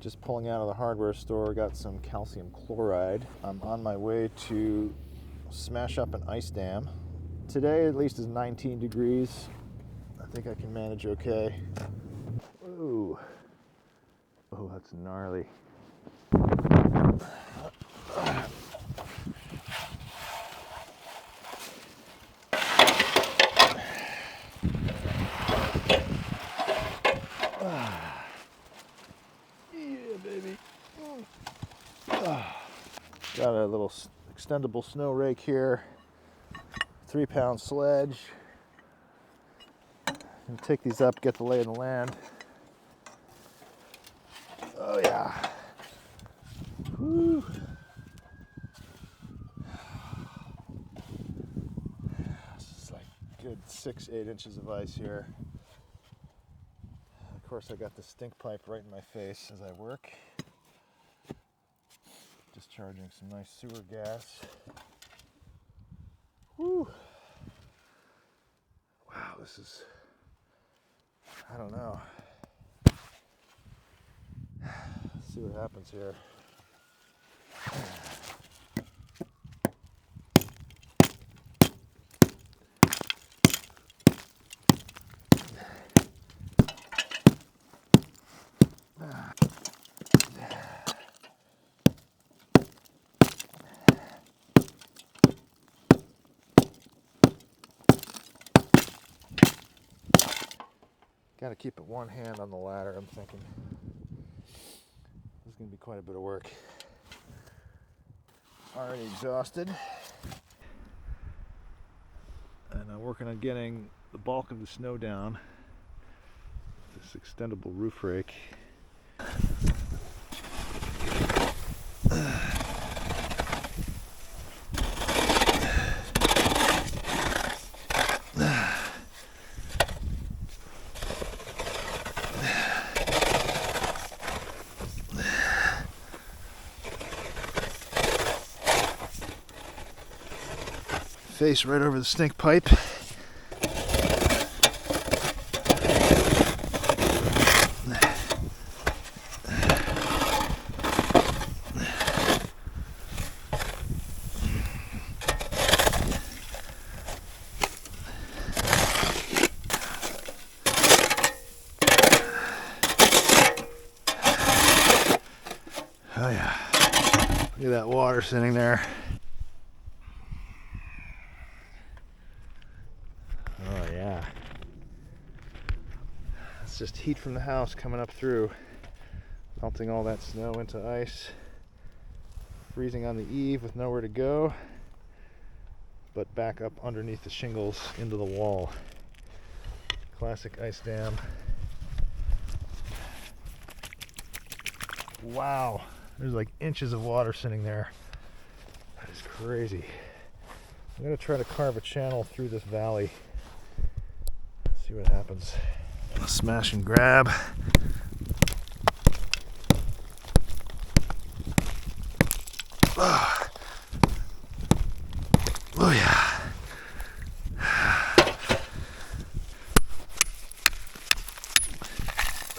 Just pulling out of the hardware store, got some calcium chloride. I'm on my way to smash up an ice dam. Today at least is 19 degrees. I think I can manage okay. Whoa. Oh, that's gnarly. Yeah, baby. Got a little extendable snow rake here, 3-pound sledge. And take these up, get the lay of the land. Oh yeah. Whew. This is like good 6-8 inches of ice here. Of course, I got the stink pipe right in my face as I work. Discharging some nice sewer gas. Whew. Wow, this is, I don't know. Let's see what happens here. Got to keep it one hand on the ladder, I'm thinking. This is going to be quite a bit of work. Already exhausted. And I'm working on getting the bulk of the snow down. This extendable roof rake. Face right over the stink pipe. Oh yeah, look at that water sitting there. Oh yeah, it's just heat from the house coming up through, melting all that snow into ice, freezing on the eve with nowhere to go, but back up underneath the shingles into the wall. Classic ice dam. Wow, there's like inches of water sitting there. That is crazy. I'm gonna try to carve a channel through this valley. See what happens. Smash and grab. Oh, oh yeah.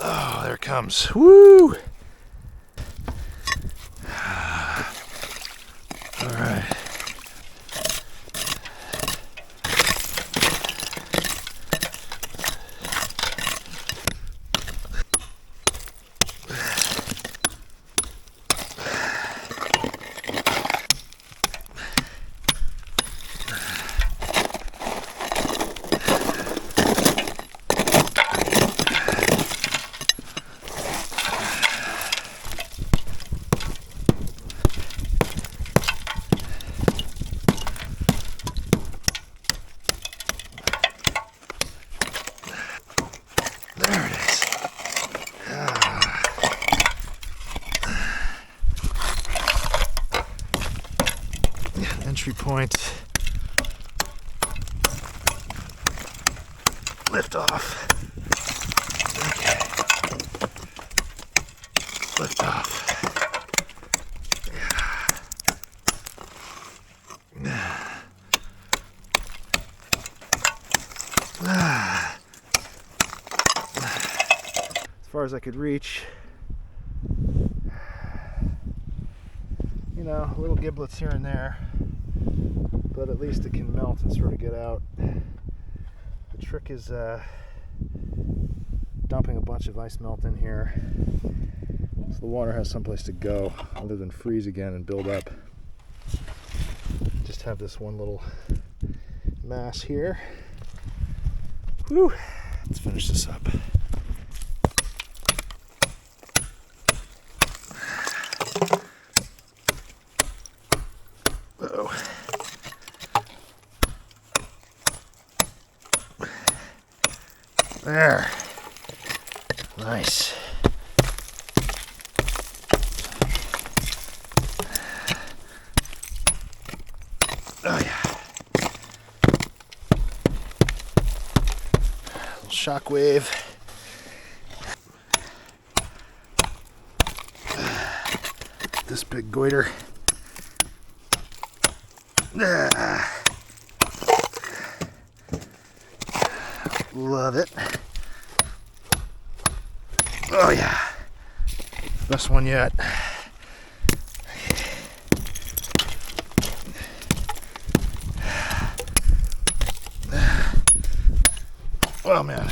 Oh, there it comes. Woo! All right. There it is. Entry point. Lift off. Okay. Lift off. As far as I could reach. you know, little giblets here and there, but at least it can melt and sort of get out. The trick is dumping a bunch of ice melt in here so the water has someplace to go other than freeze again and build up. Just have this one little mass here. Whew. Let's finish this up. Uh-oh. There. Nice. Oh yeah. Little shockwave. This big goiter. Love it. Oh yeah. Best one yet. Oh man.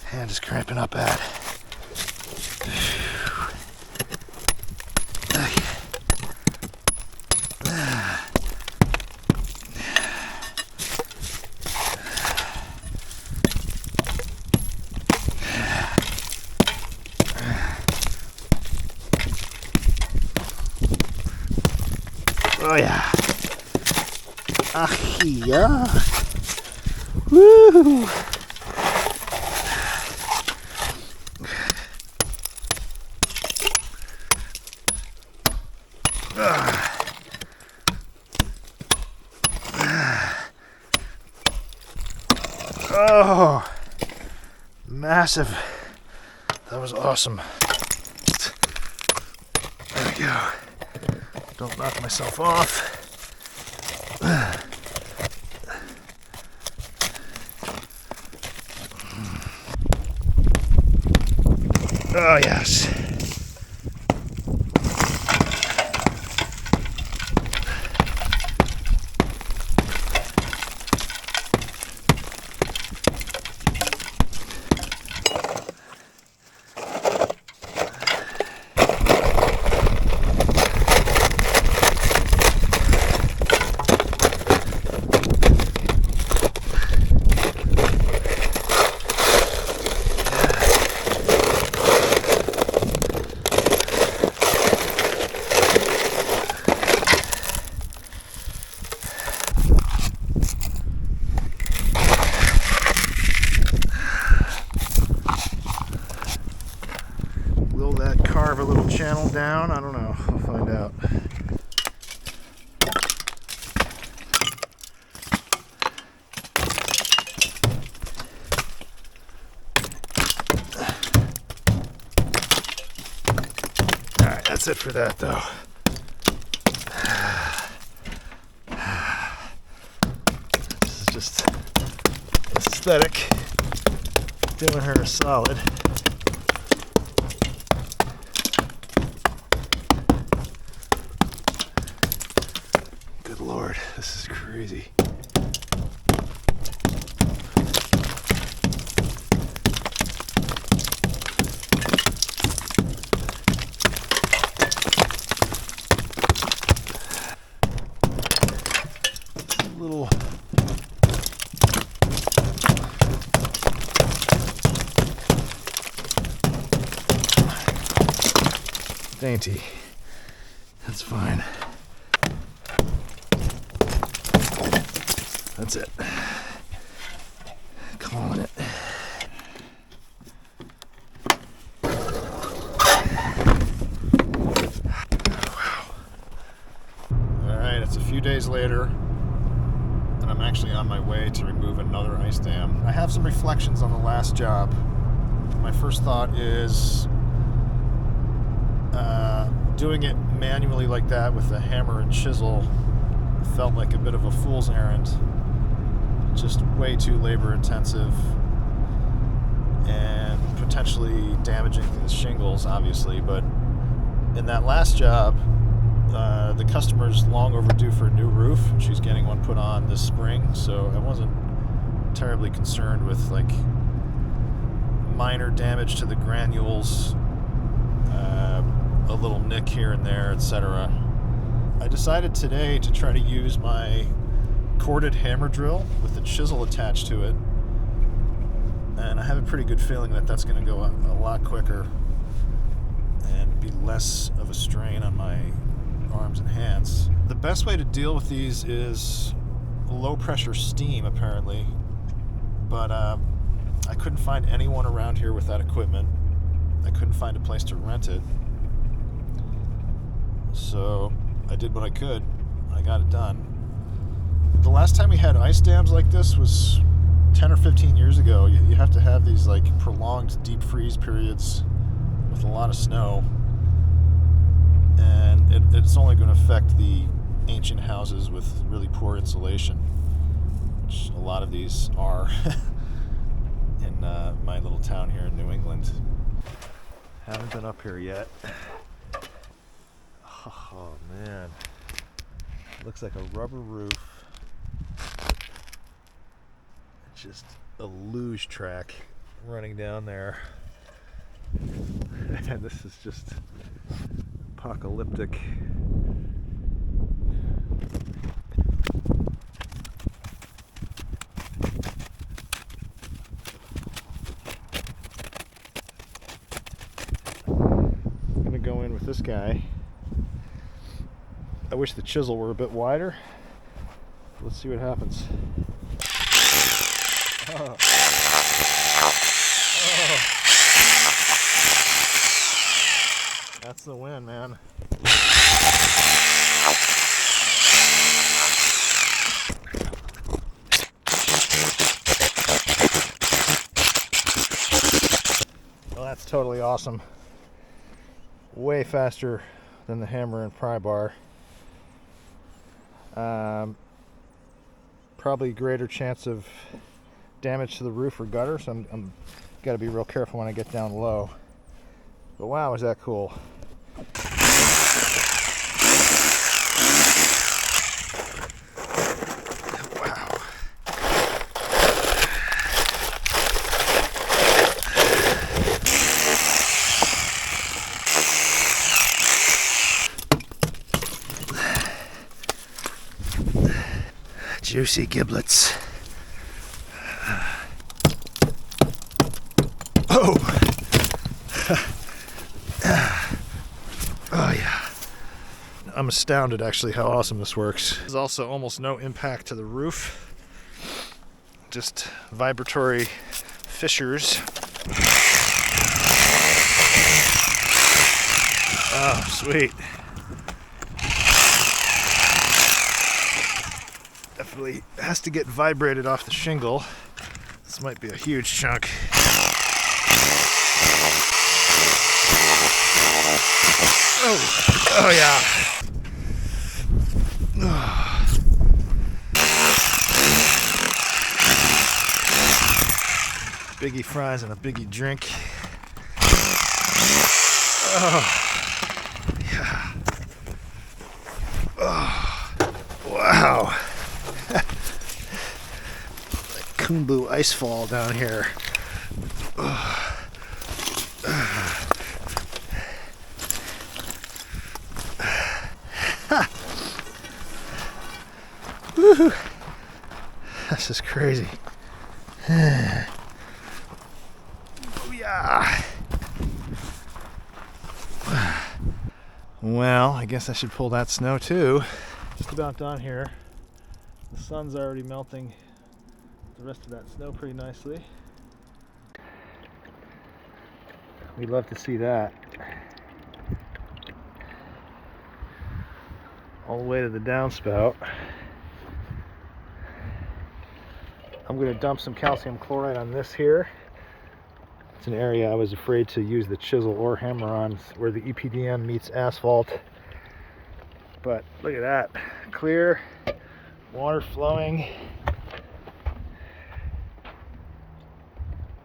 Hand is cramping up bad. Oh yeah. Ach ja. Woo. Oh, massive. That was awesome. There we go. Don't knock myself off. Oh, yes. Will that carve a little channel down? I don't know. We'll find out. Alright, that's it for that though. This is just aesthetic. Doing her a solid. Good Lord, this is crazy. Little dainty. That's fine. That's it. Calling it. Wow. Alright, it's a few days later, and I'm actually on my way to remove another ice dam. I have some reflections on the last job. My first thought is doing it manually like that with a hammer and chisel felt like a bit of a fool's errand. Just way too labor intensive and potentially damaging the shingles, obviously. But in that last job, The customer's long overdue for a new roof. She's getting one put on this spring, so I wasn't terribly concerned with like minor damage to the granules, a little nick here and there, etc. I decided today to try to use my corded hammer drill with a chisel attached to it, and I have a pretty good feeling that that's going to go a lot quicker and be less of a strain on my arms and hands. The best way to deal with these is low pressure steam, apparently, but I couldn't find anyone around here with that equipment. I couldn't find a place to rent it, so I did what I could. I got it done. The last time we had ice dams like this was 10 or 15 years ago. You have to have these like prolonged deep freeze periods with a lot of snow, and it's only going to affect the ancient houses with really poor insulation, which a lot of these are in my little town here in New England. Haven't been up here yet. Oh man, looks like a rubber roof. Just a luge track running down there. And this is just apocalyptic. I'm gonna go in with this guy. I wish the chisel were a bit wider. Let's see what happens. Oh. Oh. That's the win, man. Well, that's totally awesome. Way faster than the hammer and pry bar. Probably greater chance of damage to the roof or gutter, so I'm got to be real careful when I get down low. But wow, is that cool. Wow. Juicy giblets. Oh! Oh yeah. I'm astounded actually how awesome this works. There's also almost no impact to the roof. Just vibratory fissures. Oh, sweet. Definitely has to get vibrated off the shingle. This might be a huge chunk. Oh yeah. Biggie fries and a biggie drink. Oh, yeah. Oh, wow. Khumbu ice fall down here. Woo-hoo. This is crazy. Oh yeah. Well, I guess I should pull that snow too. Just about done here. The sun's already melting the rest of that snow pretty nicely. We'd love to see that. All the way to the downspout. I'm going to dump some calcium chloride on this here. It's an area I was afraid to use the chisel or hammer on, where the EPDM meets asphalt. But look at that. Clear, water flowing.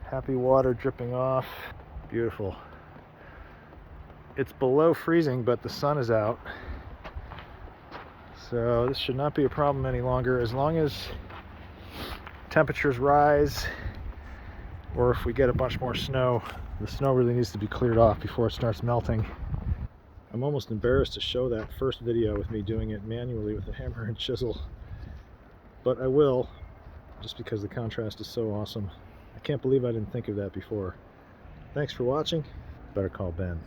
Happy water dripping off. Beautiful. It's below freezing, but the sun is out. So this should not be a problem any longer, as long as temperatures rise, or if we get a bunch more snow. The snow really needs to be cleared off before it starts melting. I'm almost embarrassed to show that first video with me doing it manually with a hammer and chisel, but I will, just because the contrast is so awesome. I can't believe I didn't think of that before. Thanks for watching. Better call Ben.